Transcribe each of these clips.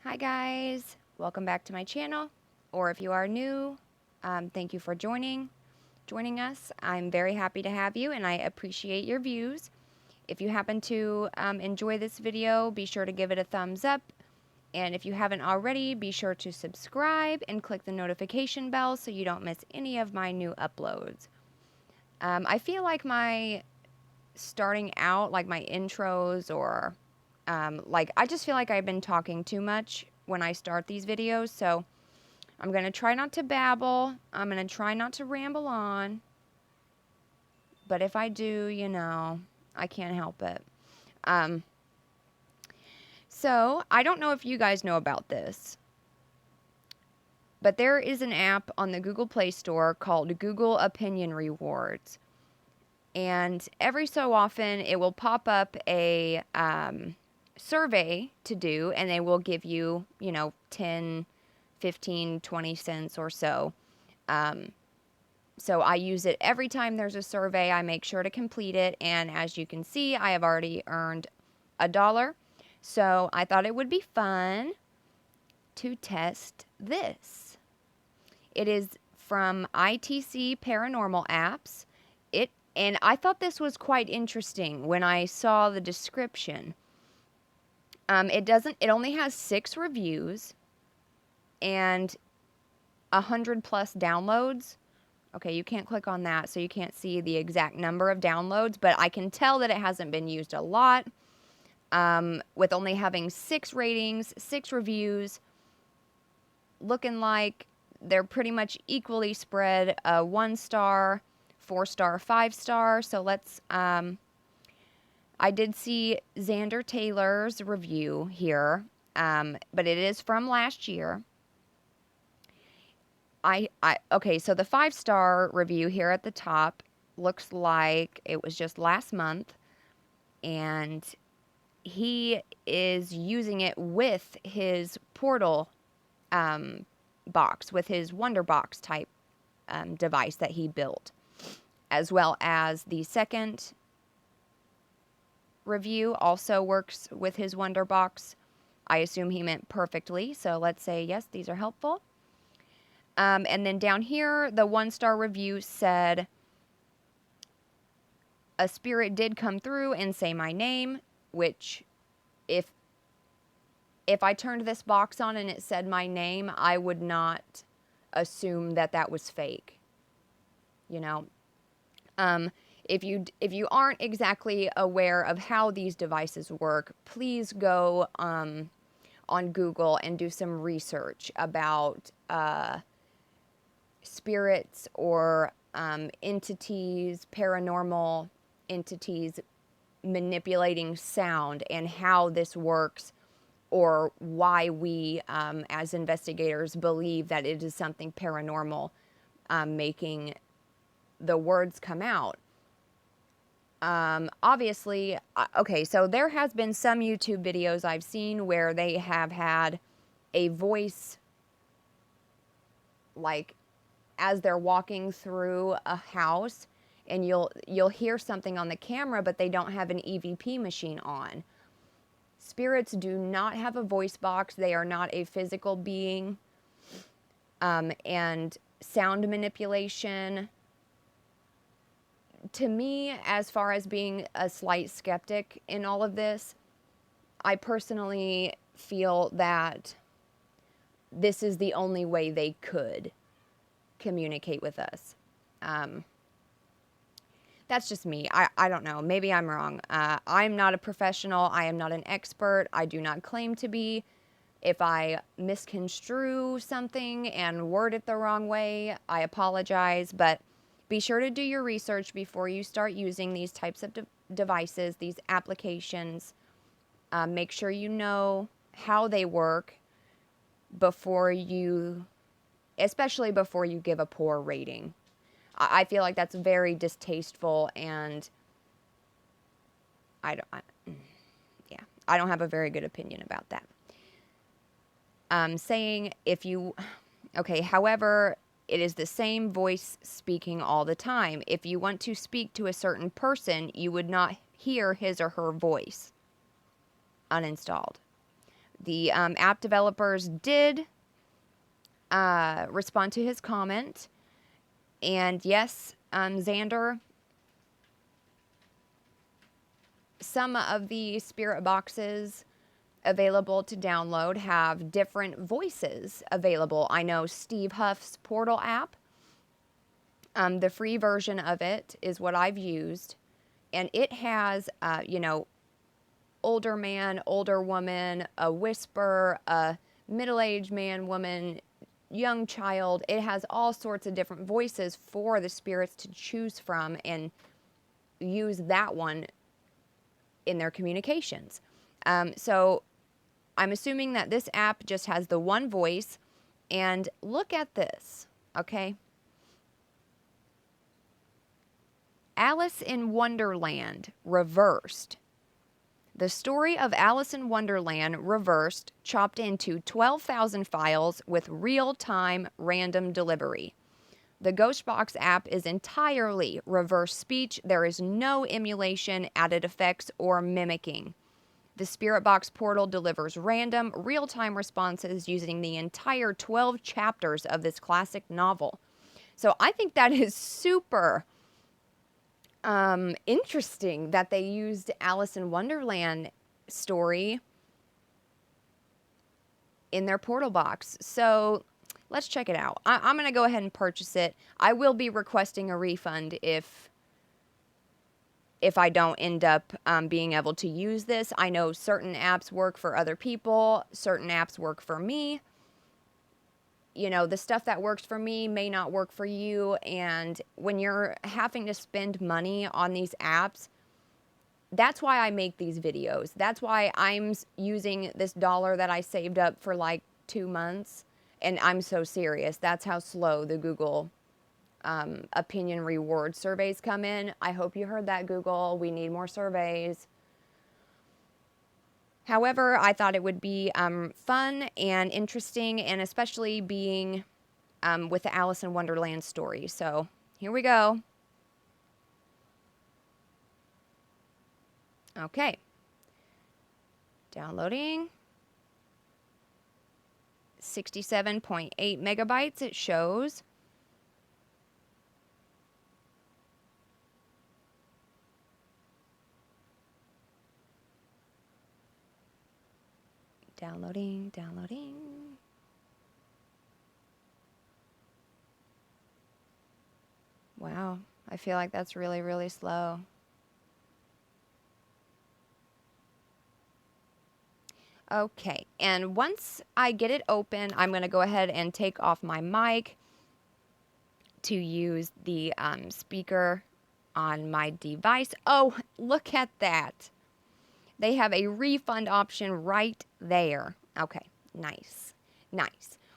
Hi guys, welcome back to my channel, or if you are new, thank you for joining us. I'm very happy to have you and I appreciate your views. If you happen to enjoy this video, be sure to give it a thumbs up, and if you haven't already, be sure to subscribe and click the notification bell so you don't miss any of my new uploads. I feel like my starting out, like my intros or I just feel like I've been talking too much when I start these videos, so I'm going to try not to babble. I'm going to try not to ramble on. But if I do, I can't help it. So, I don't know if you guys know about this, but there is an app on the Google Play Store called Google Opinion Rewards. And every so often, it will pop up a survey to do, and they will give you, 10, 15, 20 cents or so. So I use it every time there's a survey. I make sure to complete it, and as you can see, I have already earned $1. So I thought it would be fun to test this. It is from ITC Paranormal Apps. And I thought this was quite interesting when I saw the description. It only has 6 reviews and 100 plus downloads. Okay, you can't click on that, so you can't see the exact number of downloads, but I can tell that it hasn't been used a lot. With only having 6 ratings, 6 reviews, looking like they're pretty much equally spread, 1 star, 4 star, 5 star. So let's, I did see Xander Taylor's review here, but it is from last year. Okay, so the 5 star review here at the top looks like it was just last month, and he is using it with his portal box, with his Wonder Box type device that he built, as well as the second review also works with his Wonder Box. I assume he meant perfectly, so let's say yes, these are helpful. And then down here, the 1 star review said, a spirit did come through and say my name, which if I turned this box on and it said my name, I would not assume that that was fake. If you aren't exactly aware of how these devices work, please go on Google and do some research about spirits or entities, paranormal entities manipulating sound and how this works, or why we as investigators believe that it is something paranormal making the words come out. Obviously, okay, so there has been some YouTube videos I've seen where they have had a voice, like, as they're walking through a house, and you'll hear something on the camera, but they don't have an EVP machine on. Spirits do not have a voice box. They are not a physical being. And sound manipulation, to me, as far as being a slight skeptic in all of this, I personally feel that this is the only way they could communicate with us. That's just me. I don't know. Maybe I'm wrong. I'm not a professional. I am not an expert. I do not claim to be. If I misconstrue something and word it the wrong way, I apologize. But be sure to do your research before you start using these types of devices, these applications. Make sure you know how they work before you, especially before you give a poor rating. I feel like that's very distasteful, and I don't have a very good opinion about that. Saying however, it is the same voice speaking all the time. If you want to speak to a certain person, you would not hear his or her voice. Uninstalled. The app developers did respond to his comment. And yes, Xander, some of the spirit boxes available to download have different voices available. I know Steve Huff's Portal app, the free version of it is what I've used, and it has, older man, older woman, a whisper, a middle-aged man, woman, young child. It has all sorts of different voices for the spirits to choose from and use that one in their communications. So I'm assuming that this app just has the one voice. And look at this, okay? Alice in Wonderland reversed. The story of Alice in Wonderland reversed, chopped into 12,000 files with real-time random delivery. The Ghostbox app is entirely reverse speech. There is no emulation, added effects, or mimicking. The Spirit Box portal delivers random, real-time responses using the entire 12 chapters of this classic novel. So I think that is super interesting that they used Alice in Wonderland story in their portal box. So let's check it out. I'm going to go ahead and purchase it. I will be requesting a refund if I don't end up being able to use this. I know certain apps work for other people. Certain apps work for me. You know, the stuff that works for me may not work for you. And when you're having to spend money on these apps, that's why I make these videos. That's why I'm using this dollar that I saved up for like 2 months. And I'm so serious. That's how slow the Google opinion reward surveys come in. I hope you heard that, Google. We need more surveys. However, I thought it would be fun and interesting, and especially being with the Alice in Wonderland story. So here we go. Okay. Downloading. 67.8 megabytes it shows. Downloading. Wow, I feel like that's really, really slow. Okay, and once I get it open, I'm going to go ahead and take off my mic to use the speaker on my device. Oh, look at that. They have a refund option right there. Okay, nice.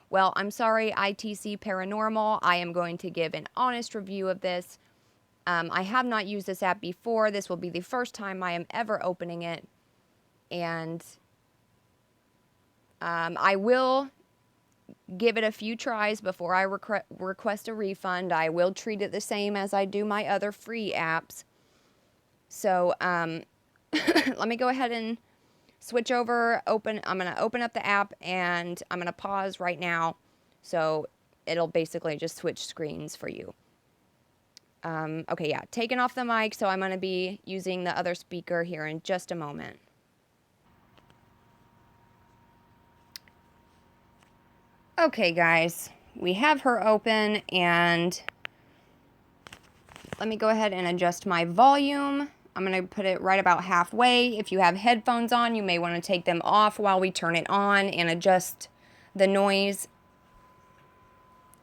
Well, I'm sorry, ITC Paranormal. I am going to give an honest review of this. I have not used this app before. This will be the first time I am ever opening it. And I will give it a few tries before I request a refund. I will treat it the same as I do my other free apps. So, let me go ahead and switch over, I'm going to open up the app, and I'm going to pause right now, so it'll basically just switch screens for you. Okay, yeah, taking off the mic, so I'm going to be using the other speaker here in just a moment. Okay, guys, we have her open, and let me go ahead and adjust my volume. I'm going to put it right about halfway. If you have headphones on, you may want to take them off while we turn it on and adjust the noise.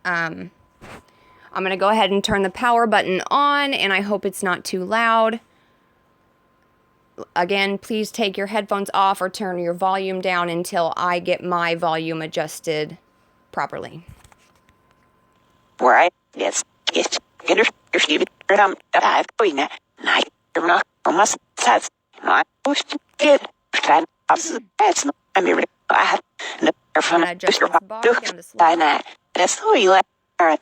I'm going to go ahead and turn the power button on, and I hope it's not too loud. Again, please take your headphones off or turn your volume down until I get my volume adjusted properly. Right, yes, almost that's not get that's not I mean I have no from adjust this bar down to slow. That's who you are.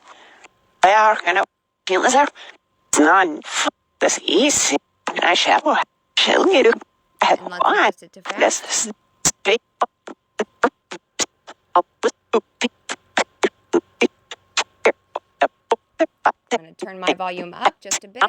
They are kind of feelings are non this easy. I shall you do. And let's adjust it to fast. I'm going to turn my volume up just a bit.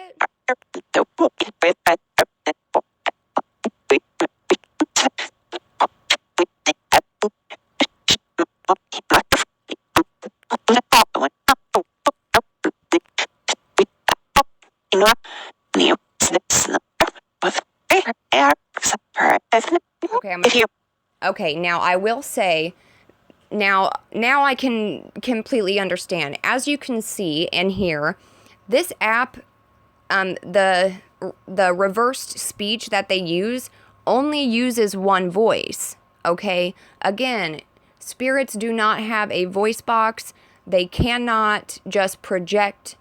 Okay, now I will say, now I can completely understand. As you can see and hear, this app, the reversed speech that they use only uses one voice. Okay, again, spirits do not have a voice box. They cannot just project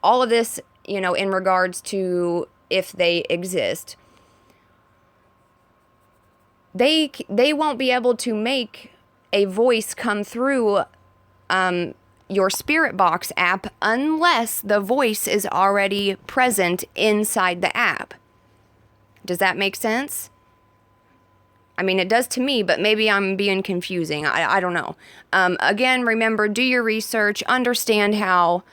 all of this, in regards to if they exist. They won't be able to make a voice come through your Spirit Box app unless the voice is already present inside the app. Does that make sense? I mean, it does to me, but maybe I'm being confusing. I don't know. Again, remember, do your research, understand how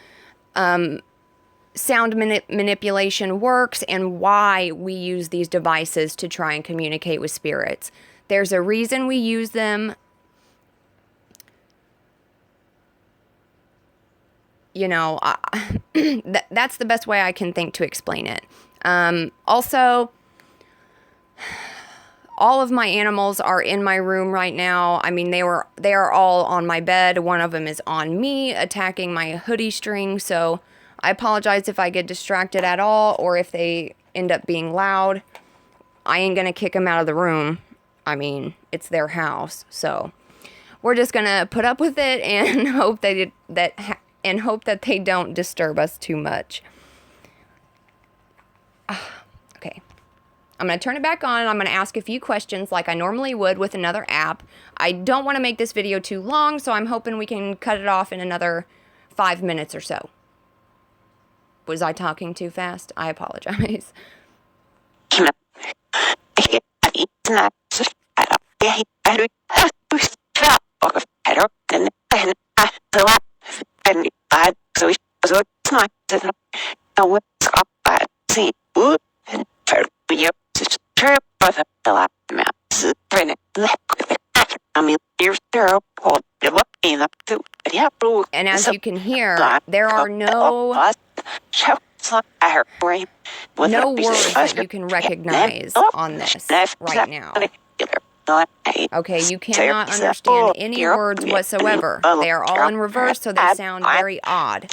sound manipulation works and why we use these devices to try and communicate with spirits. There's a reason we use them. That's the best way I can think to explain it. Also, all of my animals are in my room right now. I mean, they are all on my bed. One of them is on me, attacking my hoodie string, so I apologize if I get distracted at all or if they end up being loud. I ain't gonna kick them out of the room. I mean, it's their house, so we're just gonna put up with it and hope that they don't disturb us too much. Okay, I'm gonna turn it back on and I'm gonna ask a few questions like I normally would with another app. I don't want to make this video too long, so I'm hoping we can cut it off in another 5 minutes or so. Was I talking too fast? I apologize. And as you can hear, there are no words that you can recognize on this right now. Okay, you cannot understand any words whatsoever. They are all in reverse, so they sound very odd.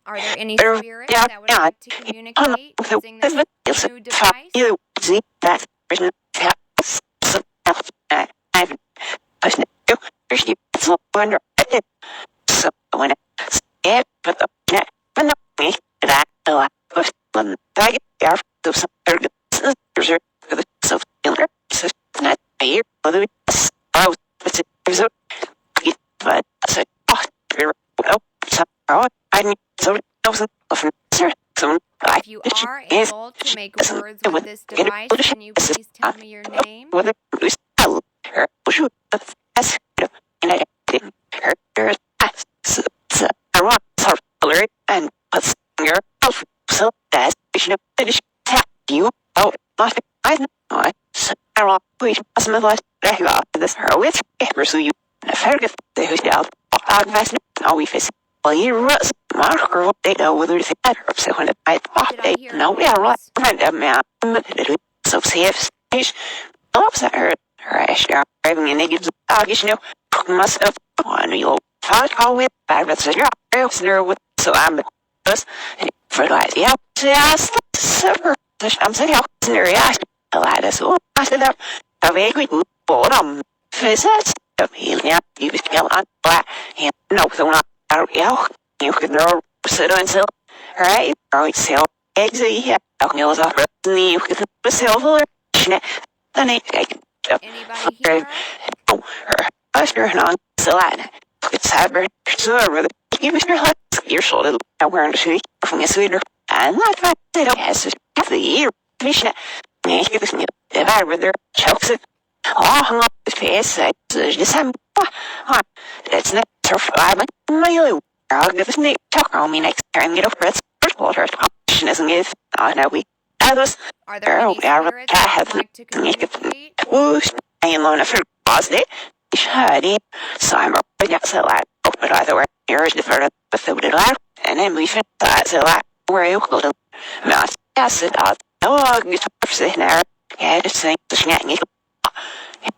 Are there any spirits that would like to communicate using this new device? If you are able to make words with this device, can you please tell me your name? Anybody here? it's cyber, so you was your hot, your shoulder, I wear the shoe from a sweeter, and not that they don't have the year, mission, and give us new, if I rather chokes it, all hung up his face, December, that's not so far, but my I'll give us Nick talk on me next time, get over it, first water, competition isn't give, no, we, others, Are there any spirits that would like to communicate? whoosh, I am on a first positive. Shady, so I'm already so like, but either way, here's the first episode of life, and then we fit that so like, where you go to Mount Acid, oh, you talk sitting there, yeah, just saying the snacking.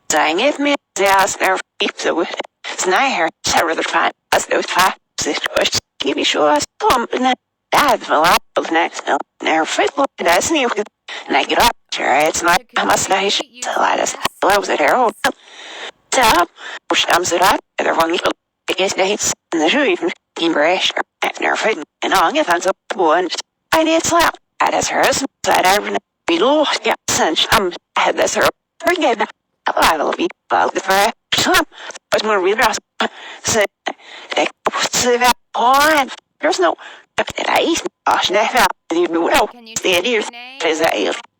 Saying it means the ass never keeps it with it. It's not here, several the fine, as those five, six questions, give you sure as come, and then that's the last of the next, never fit, that's new, and I get up, sure, it's not, I must know, so I just, I was at her old. Stop, push thumbs it up, and everyone equal against the hits in the shoe, even in brash, and never fit, and all get hands up one. I did slap, I has hers, so I below, yeah, since I had this her, forget it. I will be about the fire, slap, but more real dress. So, they say that, oh, there's no, that I eat, oh, she never, you know, the idea is that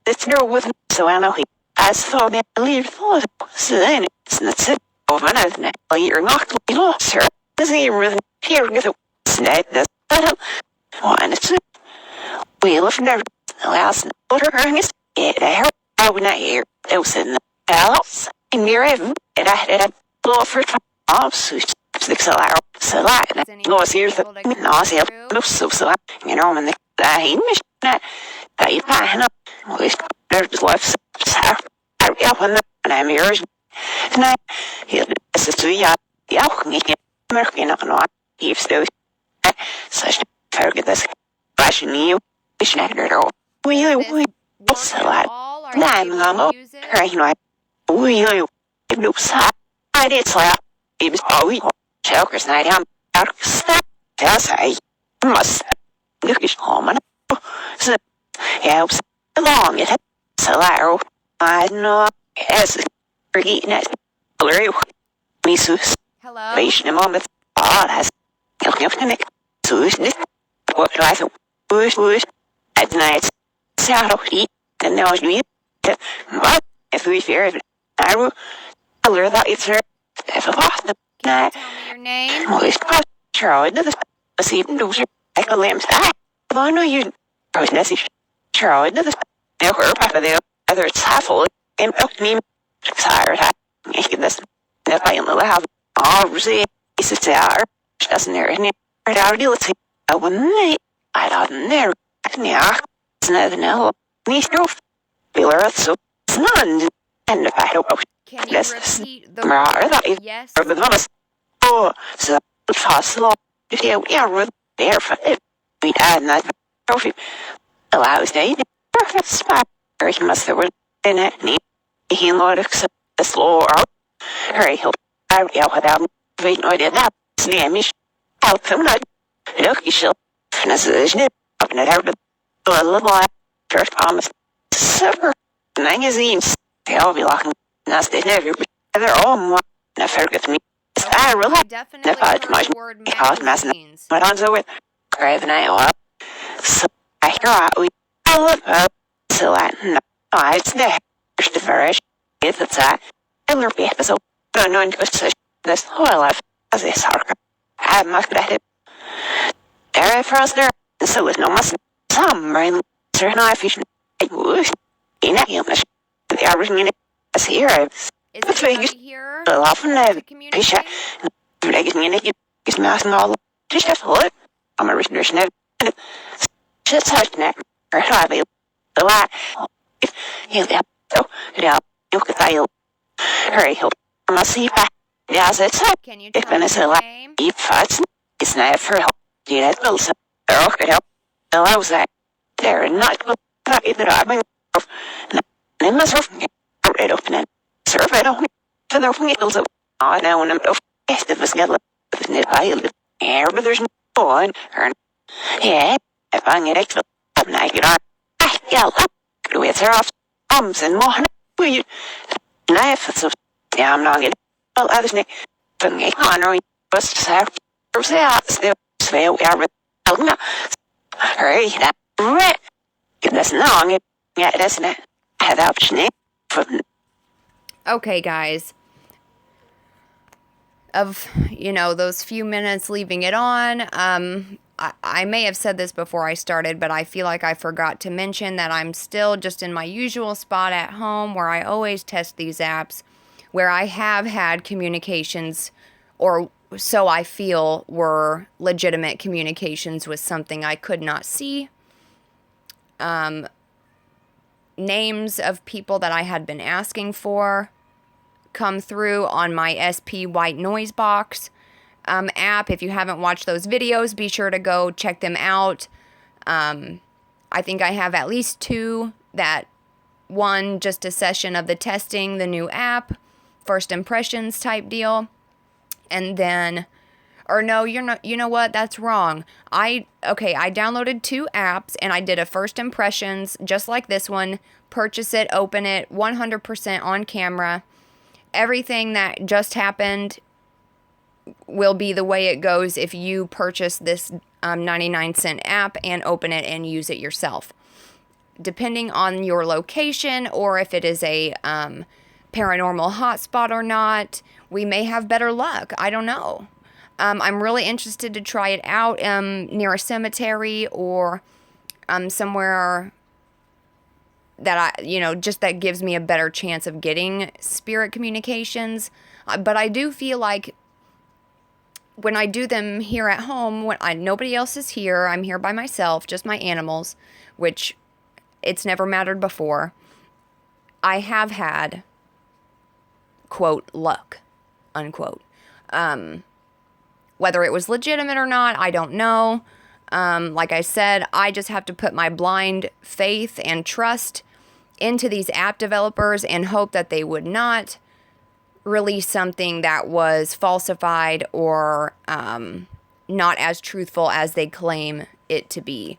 it's no with me, so I know he. As for me, I leave for so then it's not sit over and you're not lost her. Does he really hear with a snake this? One, it's we live never the last order her is it. I would not hear those in the house in your heaven, and I had a blow for off so 6 hours. So like, no, here's the nausea, so you know, when the he mission that you find up, there's life. Ja, when I'm yours, and I hear this is to ya, merking up on heaps those such forget this fashion you, wish not at all. We so like, I'm not right, you know, we no side, I did slap, it was always chokers night, I'm out of step, that's I must look at home and so helps along it, so I know as forgetting it. Hello, Missus. Hello. Patient moment. Oh, that's helping so is this. What do I do? Whoosh. At night, shadow heat. And now it's me. But if we fear it, I will alert that it's her. If a boss, can you tell me your name? Always pass. Charlie does this even do like a lamb's eye. I know you. Process. Charlie does now her part of the other it's half full. And me tired making this if I only have all see it's our doesn't there any reality I wouldn't I don't know yeah it's not no need to feel earth so it's none and if I don't can you repeat the word? Yes. Oh so fossil yeah we're there for it we had that trophy allows day perfect spot or he must have in it he noticed the slow out. Hurry, he'll out without waiting on it now. Snare me out from that. Look, you shall finish it up and it out a little while. First promise. Supper magazines. They'll be locking us. They never they're all more. I forget me. I really definitely heard the word magazines. But on so with craving I up. So I hear out we look up. So I know it's there. The first is that eller episode don't know this whole life as a soccer. I must get it. There for us there, so with no must some rain certain I fish in a human. The average minute is here. Is it here? The often fish like it is mass and all just have to look. I'm a research net. Just hard neck or have a lot. So, yeah, you could fail. Hurry, hope I must see back. Yes, it's up. Can you tell me your name? It's not for help. You know, Wilson. Or could help. No, I was that. They're not either. I'm in my surfing. Right open it. Surf it on. For the wheels of. Oh, now when I'm off. Yes, the Vascella. With the pilot. Air, but there's no one. Yeah, if I get it, I'm not good on. I yell up. With her off. And more will you? Knife, yeah, I'm not getting well, others, but me, honoring, Just have to say we are hurry that right. That's long. Yeah, that's it. Have option from. Okay, guys. Of, those few minutes leaving it on, I may have said this before I started, but I feel like I forgot to mention that I'm still just in my usual spot at home where I always test these apps, where I have had communications, or so I feel were legitimate communications with something I could not see. Names of people that I had been asking for come through on my SP white noise box app. If you haven't watched those videos, be sure to go check them out. I think I have at least 2. That one, just a session of the testing the new app, first impressions type deal, and then, or no, you're not. You know what? That's wrong. I downloaded 2 apps and I did a first impressions just like this one. Purchase it, open it, 100% on camera. Everything that just happened will be the way it goes if you purchase this 99-cent app and open it and use it yourself. Depending on your location, or if it is a paranormal hotspot or not, we may have better luck. I don't know. I'm really interested to try it out near a cemetery, or somewhere that just that gives me a better chance of getting spirit communications. But I do feel like when I do them here at home, when nobody else is here, I'm here by myself, just my animals, which it's never mattered before, I have had, quote, luck, unquote. Whether it was legitimate or not, I don't know. Like I said, I just have to put my blind faith and trust into these app developers and hope that they would not release something that was falsified or not as truthful as they claim it to be.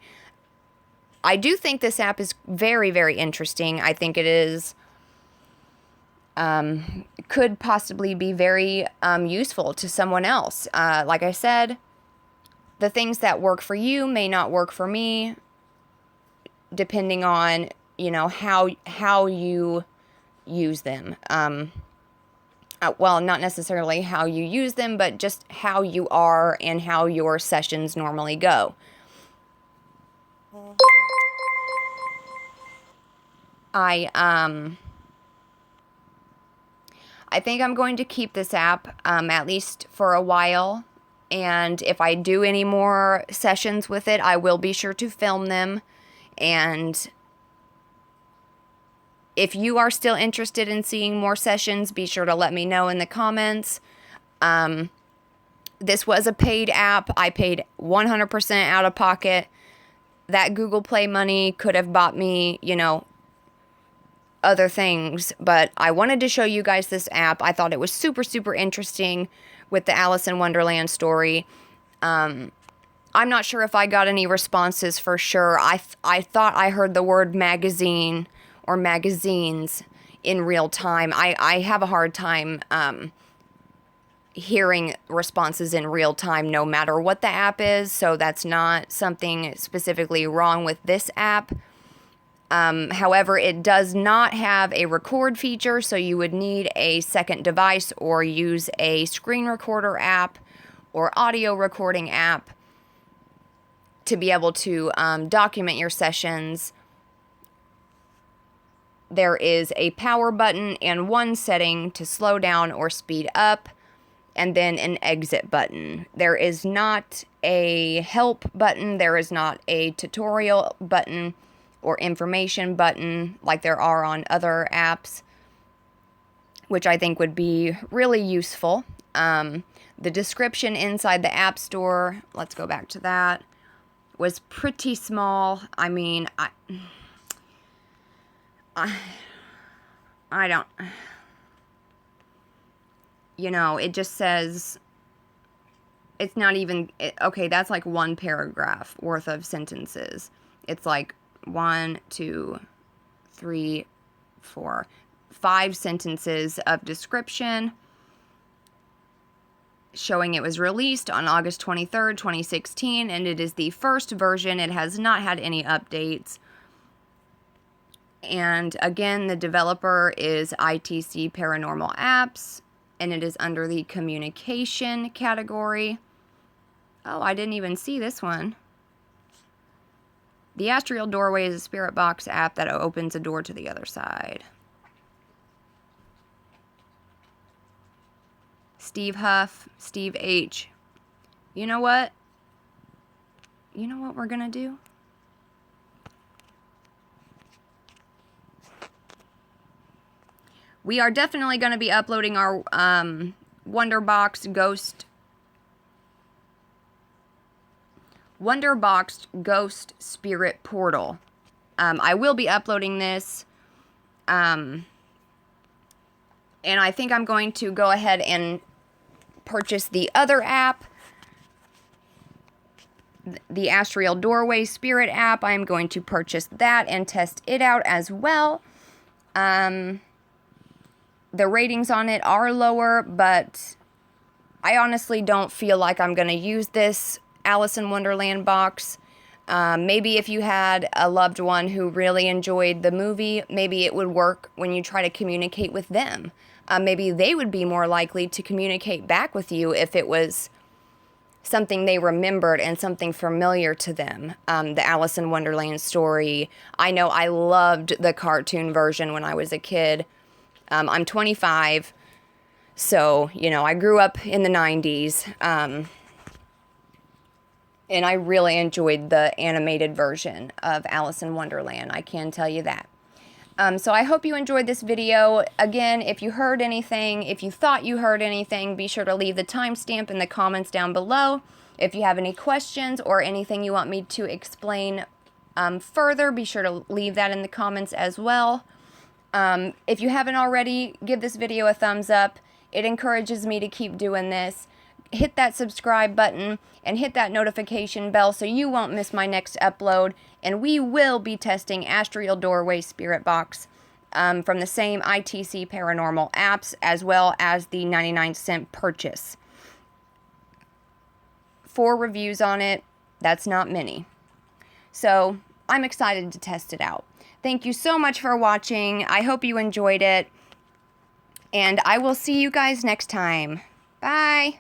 I do think this app is very, very interesting. I think it is could possibly be very useful to someone else. Like I said, the things that work for you may not work for me, depending on how you use them. Well, not necessarily how you use them, but just how you are and how your sessions normally go. I think I'm going to keep this app at least for a while, and if I do any more sessions with it, I will be sure to film them. And if you are still interested in seeing more sessions, be sure to let me know in the comments. This was a paid app. I paid 100% out of pocket. That Google Play money could have bought me, other things, but I wanted to show you guys this app. I thought it was super, super interesting with the Alice in Wonderland story. I'm not sure if I got any responses for sure. I thought I heard the word magazine or magazines in real time. I have a hard time hearing responses in real time no matter what the app is, so that's not something specifically wrong with this app. However, it does not have a record feature, so you would need a second device or use a screen recorder app or audio recording app to be able to document your sessions. There is a power button and one setting to slow down or speed up, and then an exit button. There is not a help button. There is not a tutorial button or information button like there are on other apps, which I think would be really useful. The description inside the App Store, let's go back to that, was pretty small. I mean, I don't, it just says, it's not even, okay, that's like one paragraph worth of sentences. It's like 1, 2, 3, 4, 5 sentences of description. showing it was released on August 23rd, 2016, and it is the first version. It has not had any updates. And again, the developer is ITC Paranormal Apps, and it is under the communication category. Oh, I didn't even see this one. The Astrial Doorway is a spirit box app that opens a door to the other side. Steve Huff, Steve H. You know what? You know what we're gonna do? We are definitely going to be uploading our Wonderbox Ghost Spirit Portal. I will be uploading this, and I think I'm going to go ahead and purchase the other app, the Astrial Doorway Spirit app. I'm going to purchase that and test it out as well. The ratings on it are lower, but I honestly don't feel like I'm going to use this Alice in Wonderland box. Maybe if you had a loved one who really enjoyed the movie, maybe it would work when you try to communicate with them. Maybe they would be more likely to communicate back with you if it was something they remembered and something familiar to them. The Alice in Wonderland story. I know I loved the cartoon version when I was a kid. I'm 25, so, you know, I grew up in the 90s, and I really enjoyed the animated version of Alice in Wonderland, I can tell you that. So I hope you enjoyed this video. Again, if you heard anything, if you thought you heard anything, be sure to leave the timestamp in the comments down below. If you have any questions or anything you want me to explain further, be sure to leave that in the comments as well. If you haven't already, give this video a thumbs up. It encourages me to keep doing this. Hit that subscribe button and hit that notification bell so you won't miss my next upload. And we will be testing Astrial Doorway Spirit Box from the same ITC Paranormal apps, as well as the 99-cent purchase. 4 reviews on it. That's not many. So I'm excited to test it out. Thank you so much for watching. I hope you enjoyed it. And I will see you guys next time. Bye.